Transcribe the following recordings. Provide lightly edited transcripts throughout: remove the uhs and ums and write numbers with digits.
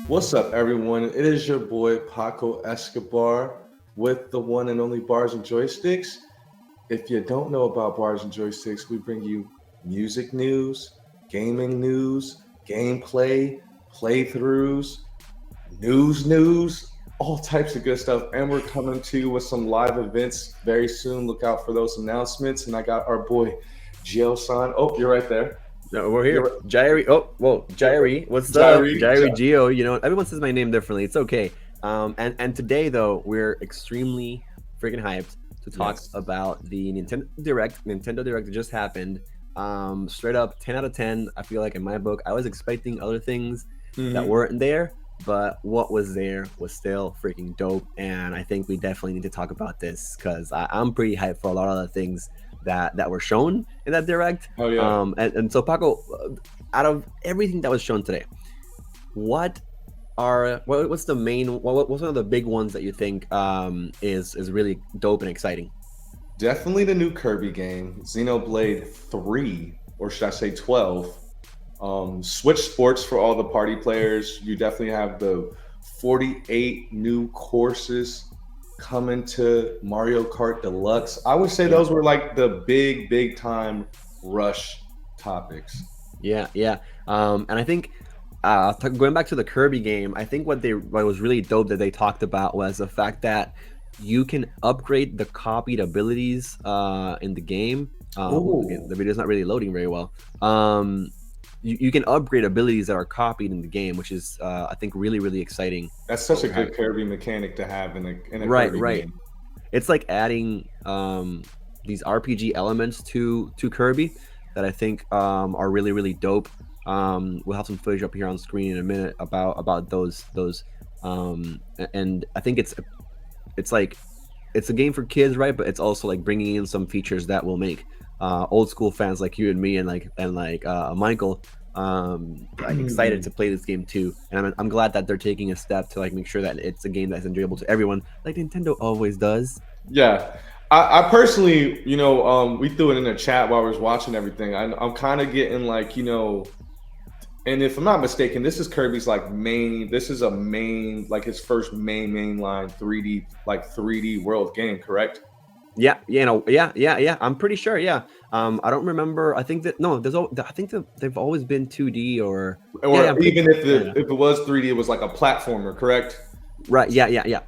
What's up, everyone? It is your boy Paco Escobar with the one and only Bars and Joysticks. If you don't know about Bars and Joysticks, we bring you music news, gaming news, gameplay, playthroughs, news, all types of good stuff. And we're coming to you with some live events very soon. Look out for those announcements. And I got our boy Gio-san. Oh, you're right there. No, we're here. You're Jairi. Oh, whoa, Jairi. What's up? Jairi. Jairi Geo. You know, everyone says my name differently. It's okay. And today though, we're extremely freaking hyped to talk Yes. about the Nintendo Direct. Nintendo Direct that just happened. Straight up, 10 out of 10. I feel like in my book, I was expecting other things that Mhm. weren't there, but what was there was still freaking dope. And I think we definitely need to talk about this because I'm pretty hyped for a lot of the things that were shown in that direct. Oh yeah. And so Paco, out of everything that was shown today, what what's the main what's one of the big ones that you think is really dope and exciting? Definitely the new Kirby game, Xenoblade 3, or should I say 12. Switch Sports for all the party players. You definitely have the 48 new courses coming to Mario Kart Deluxe. I would say Yeah, those were like the big time rush topics. yeah. And I think going back to the Kirby game, I think what was really dope that they talked about was the fact that you can upgrade the copied abilities in the game. Again, Oh, the video's not really loading very well. You can upgrade abilities that are copied in the game, which is I think really exciting. that's such a Okay. good Kirby mechanic to have in a Right, Kirby right. game. It's like adding these RPG elements to Kirby that I think are really dope. We'll have some footage up here on screen in a minute about those. And I think it's like it's a game for kids, right? But it's also like bringing in some features that will make old school fans like you and me and Michael like excited to play this game too. And I'm glad that they're taking a step to like make sure that it's a game that's enjoyable to everyone, like Nintendo always does. Yeah. I personally, we threw it in the chat while I was watching everything. I'm kind of getting like, and if I'm not mistaken, this is Kirby's like main. This is a main, like his first main line 3D, like 3D world game, correct? Yeah, yeah. I'm pretty sure. Yeah. I don't remember. I think that no, I think that they've always been 2D or yeah. I'm Or pretty even if yeah. if it was 3D, it was like a platformer, correct? Right. Yeah.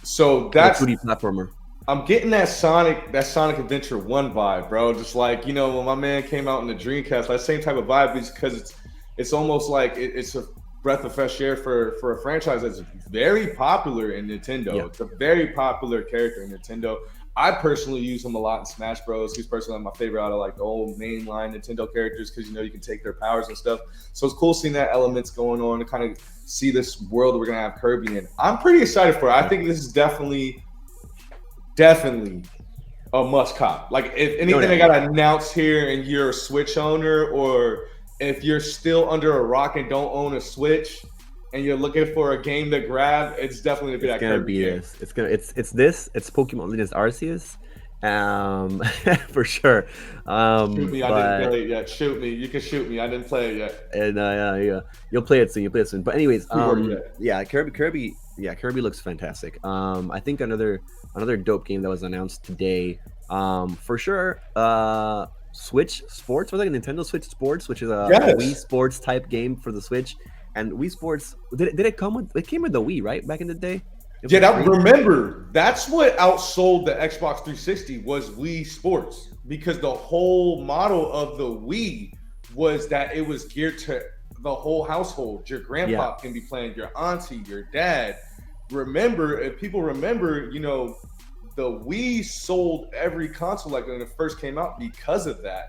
So Like a that's 2D platformer. I'm getting that Sonic Adventure 1 vibe, bro. Just like, when my man came out in the Dreamcast, that same type of vibe is because it's almost like it's a breath of fresh air for a franchise that's very popular in Nintendo. Yeah. It's a very popular character in Nintendo. I personally use him a lot in Smash Bros. He's personally my favorite out of like the old mainline Nintendo characters because you can take their powers and stuff. So it's cool seeing that elements going on to kind of see this world that we're gonna have Kirby in. I'm pretty excited for it. I think this is definitely a must cop. Like if No, anything no, I got announced here and you're a Switch owner, or if you're still under a rock and don't own a Switch and you're looking for a game to grab, it's definitely gonna be it's that gonna Kirby be game. this. It's Pokemon Legends Arceus, for sure. Shoot me, I didn't But play it yet. Shoot me, you can shoot me. I didn't play it yet. and yeah, you'll play it soon. You'll play it soon. But anyways, Pre-order yet. yeah, Kirby looks fantastic. I think another dope game that was announced today, for sure. Switch Sports, was like a Nintendo Switch Sports, which is a Wii Yes. Sports type game for the Switch. And Wii Sports did it come with? It came with the Wii, right? Back in the day. It was Yeah, like that free. remember that's what outsold the Xbox 360 was Wii Sports because the whole model of the Wii was that it was geared to the whole household. Your Yeah, grandpa can be playing, your auntie, your dad. Remember, if people remember, the Wii sold every console like when it first came out because of that.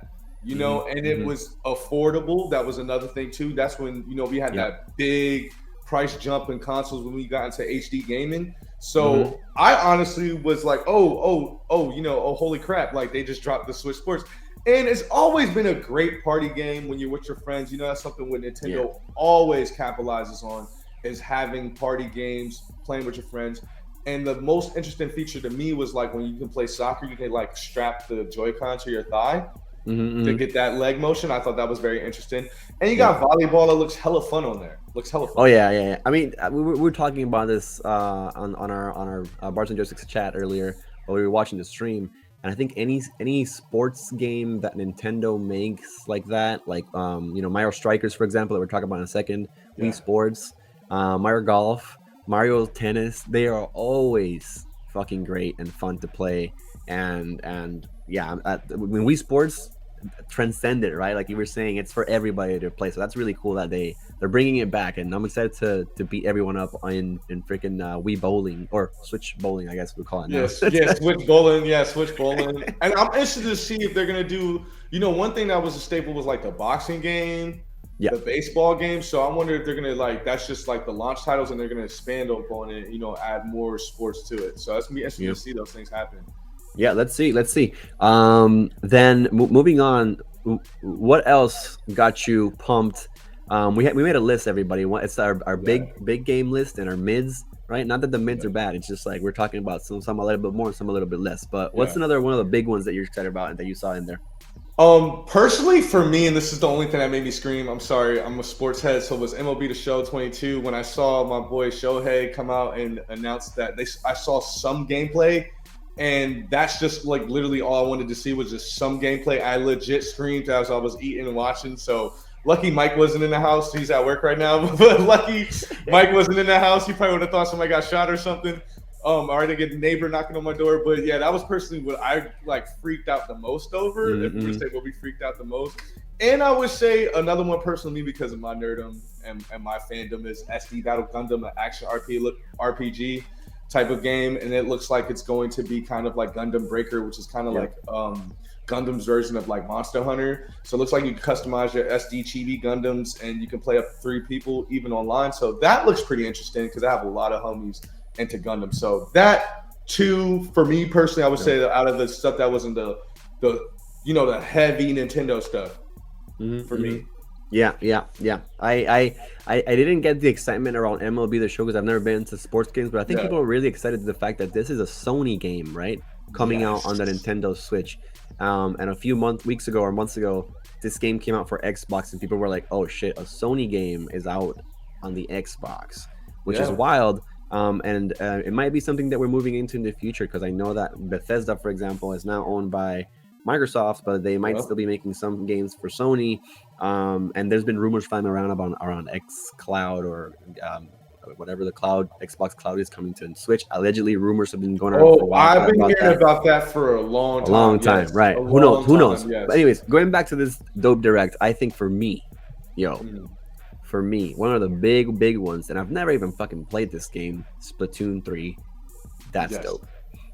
And it hmm was affordable. That was another thing too. That's when we had yeah, that big price jump in consoles when we got into HD gaming. hmm So I honestly was like, oh, holy crap! Like they just dropped the Switch Sports, and it's always been a great party game when you're with your friends. That's something what yeah, Nintendo always capitalizes on is having party games, playing with your friends. And the most interesting feature to me was like when you can play soccer, you can like strap the Joy-Con to your thigh. to get that leg motion. I thought that was very interesting. And you got volleyball that looks hella fun on there. Looks hella fun. Oh yeah. I mean, we were talking about this on our Bars and Joysticks chat earlier while we were watching the stream, and I think any sports game that Nintendo makes like that, like Mario Strikers, for example, that we're talking about in a second, Wii Sports, Mario Golf, Mario Tennis, they are always fucking great and fun to play. And when Wii Sports transcend it, right? Like you were saying, it's for everybody to play. So that's really cool that they're bringing it back, and I'm excited to beat everyone up in freaking Wii Bowling, or Switch Bowling, I guess we call it now. Yes, Switch Bowling. Yeah, Switch Bowling. And I'm interested to see if they're gonna do. One thing that was a staple was like the boxing game, the baseball game. So I wonder if they're gonna that's just like the launch titles, and they're gonna expand upon it. Add more sports to it. So that's gonna be interesting to see those things happen. Yeah, let's see. Then moving on, what else got you pumped? We made a list, everybody. It's our big game list and our mids, right? Not that the mids are bad. It's just like we're talking about some a little bit more, some a little bit less. But what's another one of the big ones that you're excited about and that you saw in there? Personally for me, and this is the only thing that made me scream, I'm sorry, I'm a sports head, so it was MLB The Show 22. When I saw my boy Shohei come out and announce that I saw some gameplay. And that's just like literally all I wanted to see was just some gameplay. I legit screamed as I was eating and watching. So lucky Mike wasn't in the house. He's at work right now, but lucky Mike wasn't in the house. He probably would have thought somebody got shot or something. Or to get a neighbor knocking on my door. But yeah, that was personally what I freaked out the most over. If we would say what we freaked out the most. And I would say another one personally because of my nerdom and my fandom is SD Battle Gundam, an action RPG type of game, and it looks like it's going to be kind of like Gundam Breaker, which is kind of like Gundam's version of like Monster Hunter. So it looks like you can customize your SD Chibi Gundams, and you can play up to 3 people even online. So that looks pretty interesting because I have a lot of homies into Gundam. So that too, for me personally, I would say that out of the stuff that wasn't the heavy Nintendo stuff for me. Yeah. I didn't get the excitement around MLB The Show because I've never been into sports games, but I think people are really excited to the fact that this is a Sony game, right? Coming out on the Nintendo Switch. And a few months ago, this game came out for Xbox, and people were like, "Oh shit, a Sony game is out on the Xbox," which is wild. And it might be something that we're moving into in the future because I know that Bethesda, for example, is now owned by Microsoft, but they might still be making some games for Sony. And there's been rumors flying around around xCloud or whatever the Xbox Cloud is coming to Switch. Allegedly, rumors have been going around for a while. I've been hearing about that for a long time. Right? Who knows? Yes. But anyways, going back to this dope direct, I think for me, one of the big ones, and I've never even fucking played this game, Splatoon 3. That's dope.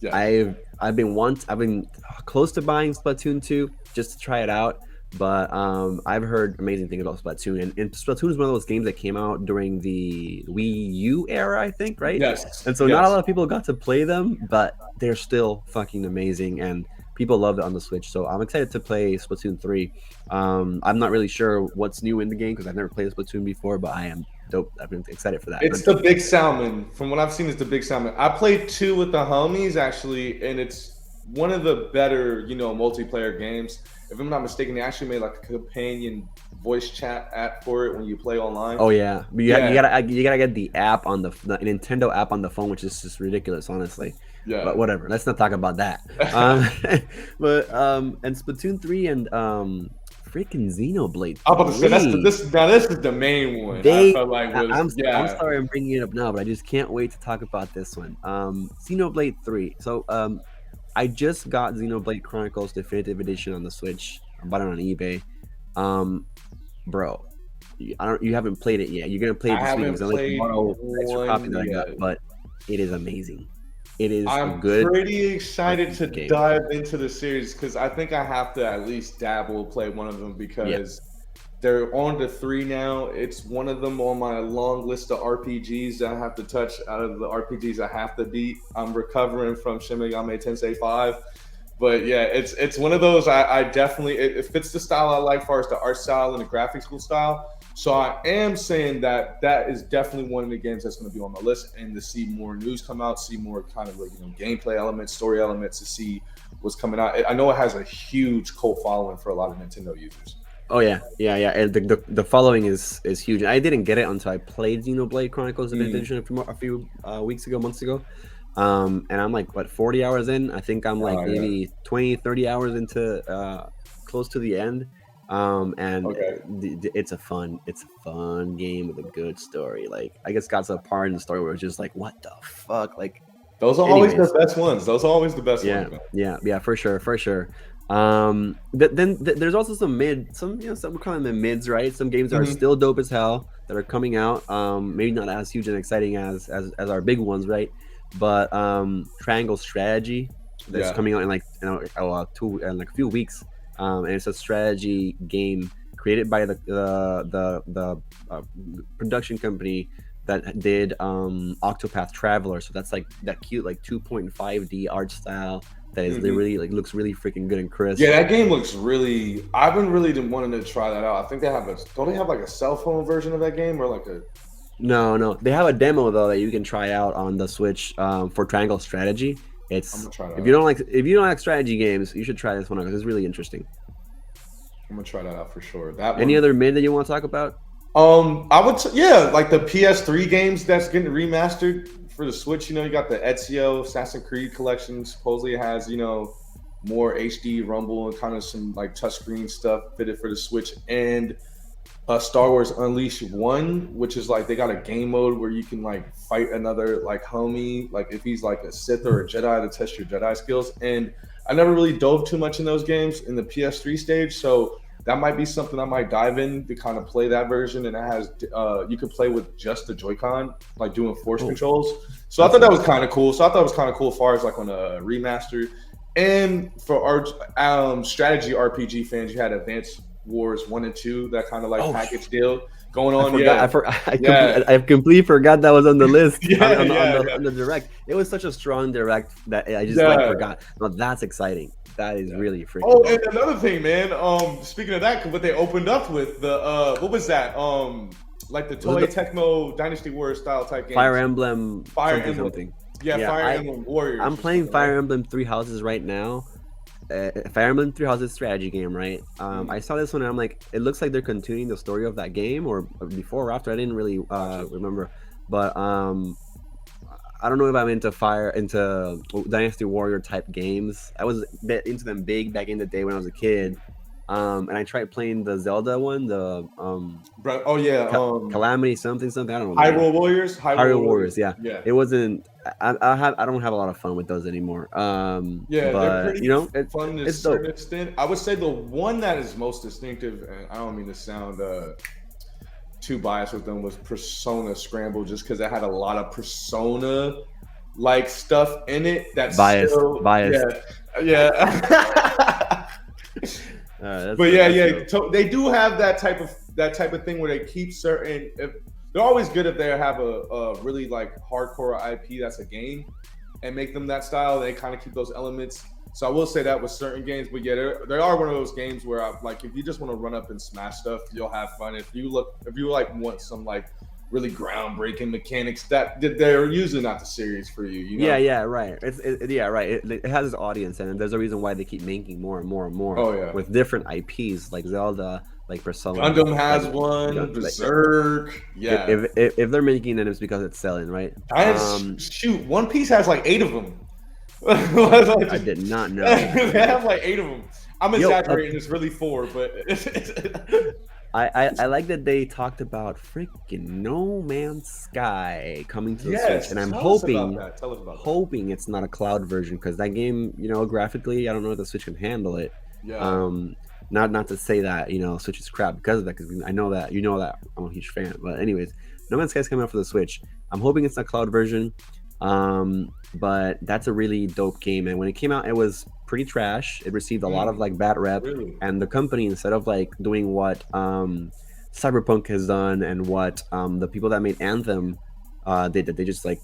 Yeah. I've been close to buying Splatoon 2 just to try it out, but I've heard amazing things about Splatoon, and Splatoon is one of those games that came out during the Wii U era, I think, right? Yes. And so not a lot of people got to play them, but they're still fucking amazing, and people love it on the Switch. So I'm excited to play Splatoon 3. I'm not really sure what's new in the game because I've never played Splatoon before, but I am dope. I've been excited for that. It's the Big Salmon. From what I've seen, it's the Big Salmon. I played 2 with the homies actually, and it's one of the better, multiplayer games. If I'm not mistaken, they actually made like a companion voice chat app for it when you play online. Oh yeah, but you gotta get the app on the Nintendo app on the phone, which is just ridiculous, honestly. Yeah. But whatever. Let's not talk about that. And Splatoon 3 and freaking Xenoblade 3. I'm about to say this is the main one. I'm sorry I'm bringing it up now, but I just can't wait to talk about this one. Xenoblade 3. So I just got Xenoblade Chronicles Definitive Edition on the Switch. I bought it on eBay. Bro, you haven't played it yet. You're gonna play it this week because I like tomorrow extra copy that I got, but it is amazing. It is good. I'm pretty excited to dive into the series because I think I have to at least play one of them because they're on to 3 now. It's one of them on my long list of RPGs that I have to touch out of the RPGs I have to beat. I'm recovering from Shin Megami Tensei 5. But yeah, it's one of those I definitely, it fits the style I like as far as the art style and the graphics style. So I am saying that is definitely one of the games that's going to be on my list, and to see more news come out, see more kind of gameplay elements, story elements, to see was coming out. I know it has a huge cult following for a lot of Nintendo users. Oh yeah. And the following is huge. I didn't get it until I played Xenoblade Chronicles Edition a few months ago. And I'm like, what, 40 hours in? I think I'm like maybe 20, 30 hours into close to the end. And it's a fun game with a good story. Like, I guess got to a part in the story where it's just like, what the fuck? Like, those are always the best ones. Those are always the best ones. Yeah, for sure. Then there's also some we're calling them mids, right? Some games that are still dope as hell that are coming out. Maybe not as huge and exciting as our big ones, right? But Triangle Strategy that's coming out in like a few weeks. And it's a strategy game created by the production company that did Octopath Traveler. So that's like that cute like 2.5D art style that is really like looks really freaking good and crisp. Yeah, that game looks really. I've been really wanting to try that out. I think don't they have like a cell phone version of that game or like a? No, they have a demo though that you can try out on the Switch for Triangle Strategy. It's I'm gonna try that if you don't like strategy games, you should try this one out because it's really interesting. I'm gonna try that out for sure. Any other mid that you want to talk about? I would like the PS3 games that's getting remastered for the Switch. You got the Ezio Assassin's Creed collection. Supposedly it has more HD rumble and kind of some like touchscreen stuff fitted for the Switch, and Star Wars Unleashed 1, which is like they got a game mode where you can like fight another like homie, like if he's like a Sith or a Jedi, to test your Jedi skills. And I never really dove too much in those games in the PS3 stage, so that might be something I might dive in to kind of play that version. And it has you can play with just the Joy-Con, like doing force controls. So I thought that was kind of cool. As far as like on a remaster. And for our strategy RPG fans, you had Advance Wars 1 and 2, that kind of like package deal going on. I completely forgot that was on the list. On the direct. It was such a strong direct that I just forgot. No, that's exciting. That is really freaking. Oh, and another thing, man. Speaking of that, what they opened up with the what was that? Like the Toei Tecmo Dynasty Warriors style type game. Fire Emblem. Something. Yeah, Fire Emblem Warriors. I'm playing Fire Emblem Three Houses right now. Fire Emblem Three Houses strategy game, right? I saw this one and I'm like, it looks like they're continuing the story of that game, or before or after. I didn't really remember, but I don't know if I'm into Dynasty Warrior type games. I was into them big back in the day when I was a kid. And I tried playing the Zelda one, Calamity something. I don't know. Hyrule Warriors. Hyrule Warriors. Yeah. It wasn't. I don't have a lot of fun with those anymore. But they're pretty fun to a certain extent. I would say the one that is most distinctive, and I don't mean to sound too biased with them, was Persona Scramble, just because it had a lot of Persona like stuff in it. That's biased. Yeah. They do have that type of thing where they keep certain. They're always good if they have a really like hardcore IP that's a game, and make them that style. They kind of keep those elements. So I will say that with certain games, but yeah, they are one of those games where if you just want to run up and smash stuff, you'll have fun. If you want some like really groundbreaking mechanics that they're usually not the series for you. Yeah, right. It has its audience, and there's a reason why they keep making more and more and more. Oh yeah, with different IPs like Zelda, like Persona. Gundam has one. Berserk. If they're making it, it's because it's selling, right? Shoot, One Piece has like 8 of them. I did not know. They have like 8 of them. I'm exaggerating. It's really 4, but I like that they talked about freaking No Man's Sky coming to the Switch, and I'm hoping it's not a cloud version, because that game, graphically, I don't know if the Switch can handle it. Yeah. Not to say that Switch is crap because of that, because I know that I'm a huge fan. But anyways, No Man's Sky is coming out for the Switch. I'm hoping it's not cloud version. But that's a really dope game, and when it came out, it was pretty trash. It received a lot of like bad rep, and the company, instead of like doing what Cyberpunk has done and what the people that made Anthem did, they just like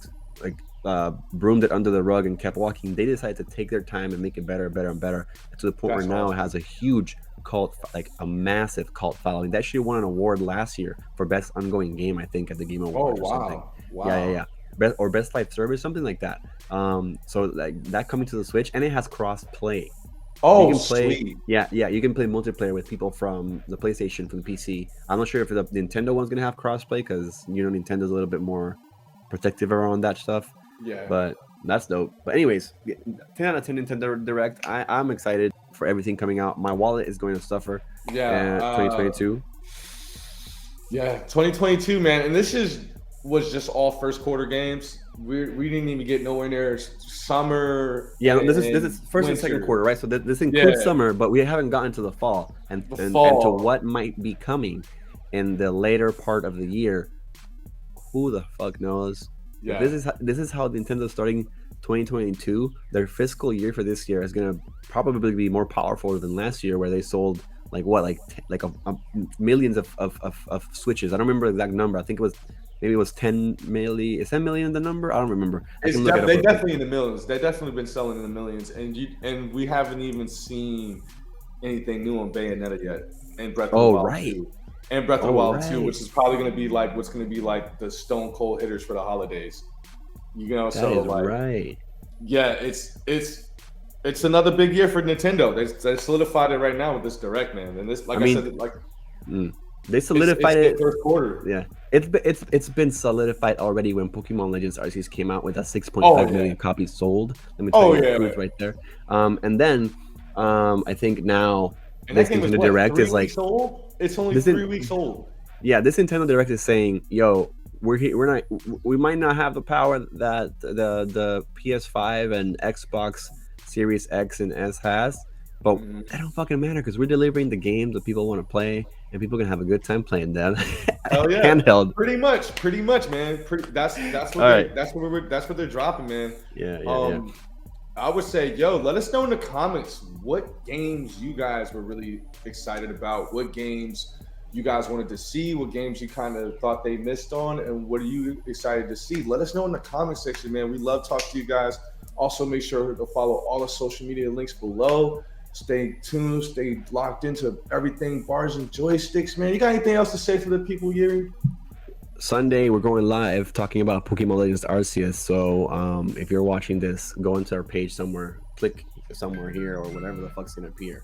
broomed it under the rug and kept walking. They decided to take their time and make it better and better and better, to the point where now it has a huge cult, like a massive cult following. That actually won an award last year for best ongoing game, I think, at the Game Awards. Oh wow. Yeah. or Best Life Service, something like that. So like that coming to the Switch, and it has cross play. Oh, You can play, sweet. yeah, you can play multiplayer with people from the PlayStation, from the PC. I'm not sure if the Nintendo one's gonna have crossplay because Nintendo's a little bit more protective around that stuff. Yeah. But that's dope. But anyways, 10 out of 10 Nintendo Direct. I'm excited for everything coming out. My wallet is going to suffer. Yeah. 2022. Yeah, 2022, man, and was just all first quarter games. We didn't even get nowhere near summer. Yeah, this is first and second winter. quarter, right? So this includes Yeah. summer, but we haven't gotten to the fall and The and fall. to what might be coming in the later part of the year. Who the fuck knows? Yeah. This is how Nintendo's starting 2022. Their fiscal year for this year is gonna probably be more powerful than last year, where they sold millions of Switches. I don't remember the exact number. I think it was 10 million. Is 10 million the number? I don't remember. I can look it up. They definitely in the millions. They definitely been selling in the millions, and we haven't even seen anything new on Bayonetta yet, and Breath of the Wild right. 2. And Breath of the Oh, Wild 2, right. which is probably going to be like what's going to be like the stone cold hitters for the holidays. That So is like, right. yeah, it's another big year for Nintendo. They solidified it right now with this direct, man. And this, like I said, like They solidified it's it. first quarter. Yeah, it's been solidified already when Pokemon Legends Arceus came out with a 6.5 Oh, yeah. million copies sold. Let me tell you the yeah, truth man. right there. And then I think now And this that game is Nintendo what, Direct 3 is like, weeks old? It's only This 3 weeks old. yeah, this Nintendo Direct is saying, yo, we might not have the power that the PS5 and Xbox Series X and S has, but that don't fucking matter because we're delivering the games that people want to play and people can have a good time playing them. Hell yeah. Handheld. Pretty much, man. That's what All right. that's what they're dropping, man. Yeah. I would say, yo, let us know in the comments what games you guys were really excited about, what games you guys wanted to see, what games you kind of thought they missed on, and what are you excited to see? Let us know in the comment section, man. We love talking to you guys. Also, make sure to follow all the social media links below. Stay tuned, stay locked into everything bars and joysticks, man. You got anything else to say for the people, Yuri? Sunday we're going live talking about Pokemon Legends Arceus. So if you're watching this, go into our page somewhere, click somewhere here or whatever the fuck's gonna appear.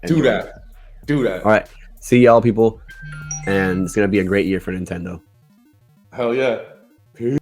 And Do join. that. All right. See y'all, people. And it's gonna be a great year for Nintendo. Hell yeah. Peace.